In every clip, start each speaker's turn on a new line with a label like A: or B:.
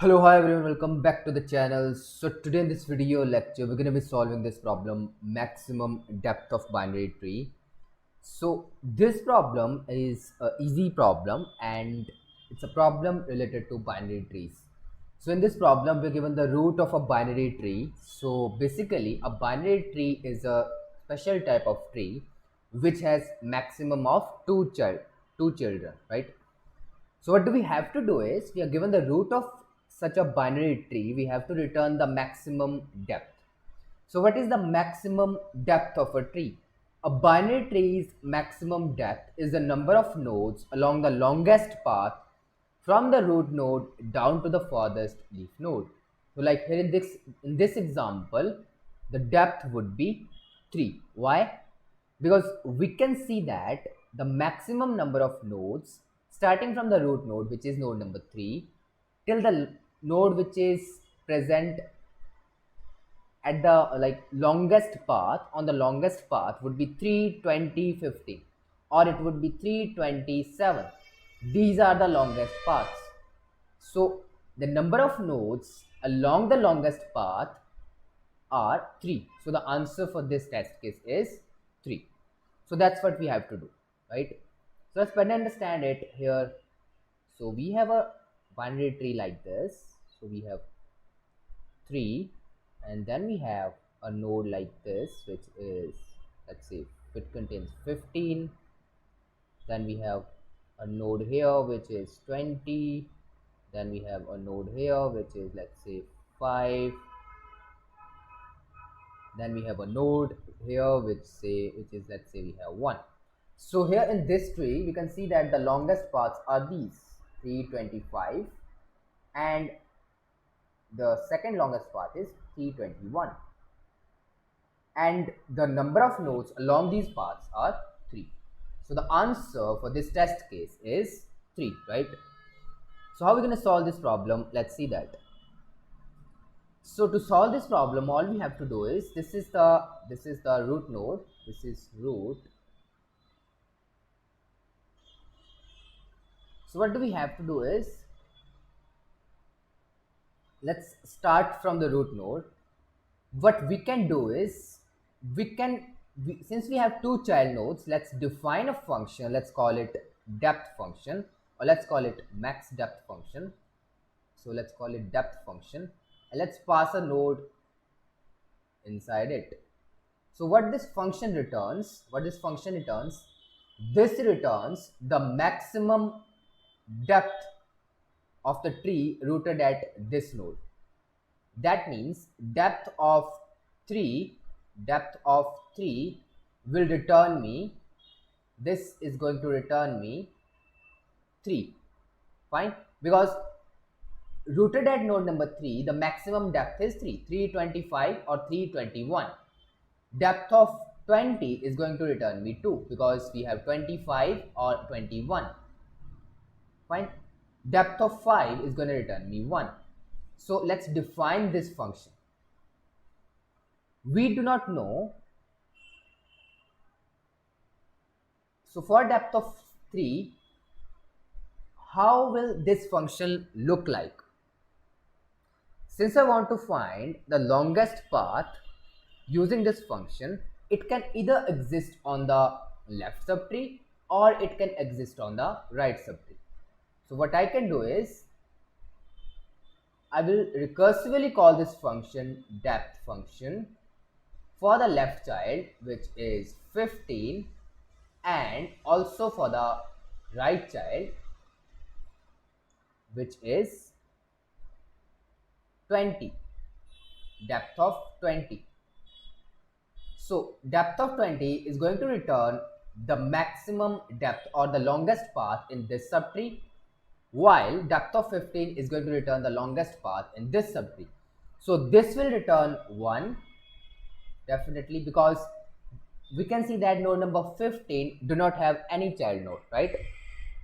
A: Hello, hi everyone, welcome back to the channel. So today in this video lecture, we're going to be solving this problem, maximum depth of binary tree. So this problem is a easy problem and it's a problem related to binary trees. So in this problem, we're given the root of a binary tree. So basically a binary tree is a special type of tree which has maximum of two children, right? So what do we have to do is, we are given the root of such a binary tree, we have to return the maximum depth. So what is the maximum depth of a tree? A binary tree's maximum depth is the number of nodes along the longest path from the root node down to the farthest leaf node. So like here in this example, the depth would be 3. Why? Because we can see that the maximum number of nodes starting from the root node, which is node number 3, till the node which is present at the longest path, on the longest path would be 3, 20, 50, or it would be 3, 27. These are the longest paths. So the number of nodes along the longest path are 3. So the answer for this test case is 3. So that's what we have to do, right? So let's better understand it here. So we have a binary tree like this. So we have 3, and then we have a node like this, which is, let's say, it contains 15. Then we have a node here which is 20. Then we have a node here which is, let's say, 5. Then we have a node here which is, let's say, we have 1. So here in this tree we can see that the longest paths are these 325, and the second longest path is 321, and the number of nodes along these paths are 3. So the answer for this test case is 3, right? So how are we going to solve this problem? Let's see that. So to solve this problem, all we have to do is, this is the root node, this is root. So what do we have to do is, let's start from the root node. What we can do is, since we have two child nodes, let's define a function. Let's call it depth function, or let's call it max depth function. So let's call it depth function, and let's pass a node inside it. So what this function returns, this returns the maximum depth of the tree rooted at this node. That means depth of 3 will return me, this is going to return me 3. Fine, because rooted at node number 3, the maximum depth is 325 or 321. Depth of 20 is going to return me 2, because we have 25 or 21. Fine, depth of 5 is going to return me 1. So let's define this function. We do not know. So for depth of 3, how will this function look like? Since I want to find the longest path using this function, it can either exist on the left subtree or it can exist on the right subtree. So what I can do is, I will recursively call this function depth function for the left child, which is 15, and also for the right child, which is 20, depth of 20. So depth of 20 is going to return the maximum depth or the longest path in this subtree, while depth of 15 is going to return the longest path in this subtree. So this will return 1, definitely, because we can see that node number 15 do not have any child node, right?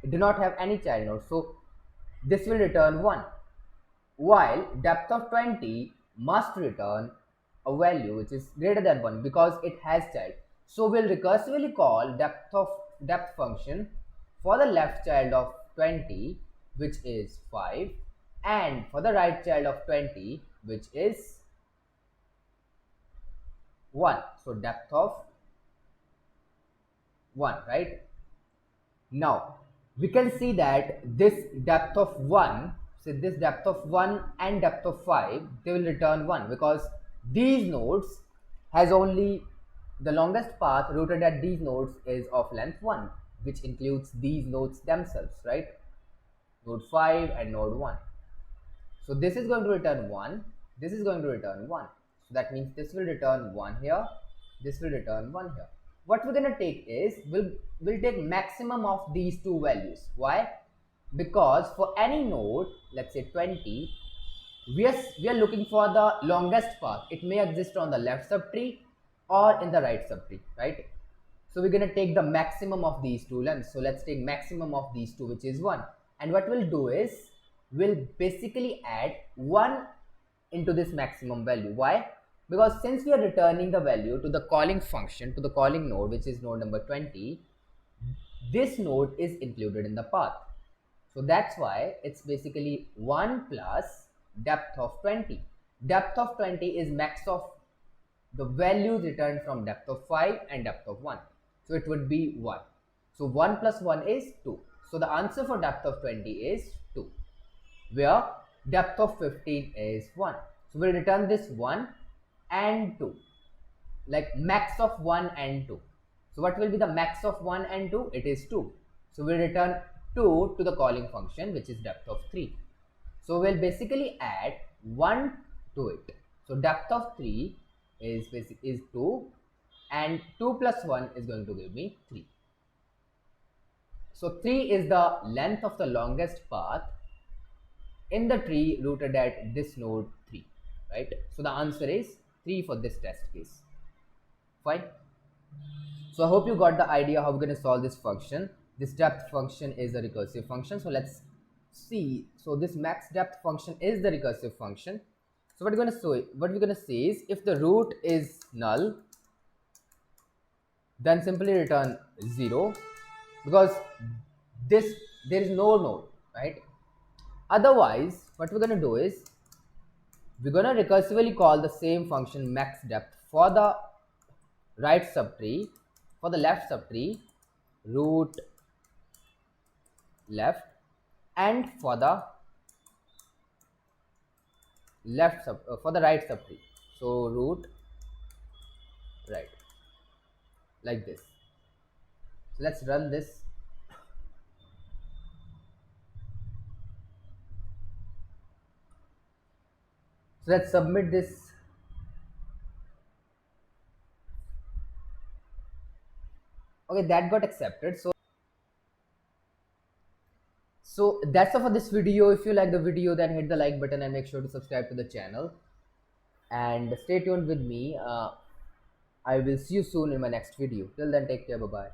A: It do not have any child node, so this will return 1, while depth of 20 must return a value which is greater than 1 because it has child. So we'll recursively call depth function for the left child of 20, which is 5, and for the right child of 20, which is 1. So depth of 1, right? Now we can see that this depth of 1, so this depth of 1 and depth of 5, they will return 1 because these nodes has only the longest path routed at these nodes is of length 1, which includes these nodes themselves, right? Node 5 and node 1. So this is going to return 1, this is going to return 1. So that means this will return 1 here, this will return 1 here. What we're going to take is, we'll take maximum of these two values. Why? Because for any node, let's say 20, we are looking for the longest path. It may exist on the left subtree or in the right subtree, right? So we're going to take the maximum of these two lengths. So let's take maximum of these two, which is 1. And what we'll do is, we'll basically add 1 into this maximum value. Why? Because since we are returning the value to the calling function, to the calling node, which is node number 20, this node is included in the path. So that's why it's basically 1 plus depth of 20. Depth of 20 is max of the values returned from depth of 5 and depth of 1. So it would be 1. So 1 plus 1 is 2. So the answer for depth of 20 is 2, where depth of 15 is 1. So we'll return this 1 and 2, like max of 1 and 2. So what will be the max of 1 and 2? It is 2. So we'll return 2 to the calling function, which is depth of 3. So we'll basically add 1 to it. So depth of 3 is 2, and 2 plus 1 is going to give me 3. So 3 is the length of the longest path in the tree rooted at this node 3, right? So the answer is 3 for this test case. Fine. So I hope you got the idea how we're going to solve this function. This depth function is a recursive function. So let's see. So this max depth function is the recursive function. So what we're going to say is, if the root is null, then simply return 0, because there is no node, right? Otherwise, what we're going to do is, we're going to recursively call the same function max depth for the right subtree, for the left subtree, root left, and for the for the right subtree, so root right, like this. So let's run this. So let's submit this. Okay, that got accepted. So that's all for this video. If you like the video, then hit the like button and make sure to subscribe to the channel, and stay tuned with me. I will see you soon in my next video. Till then, take care. Bye bye.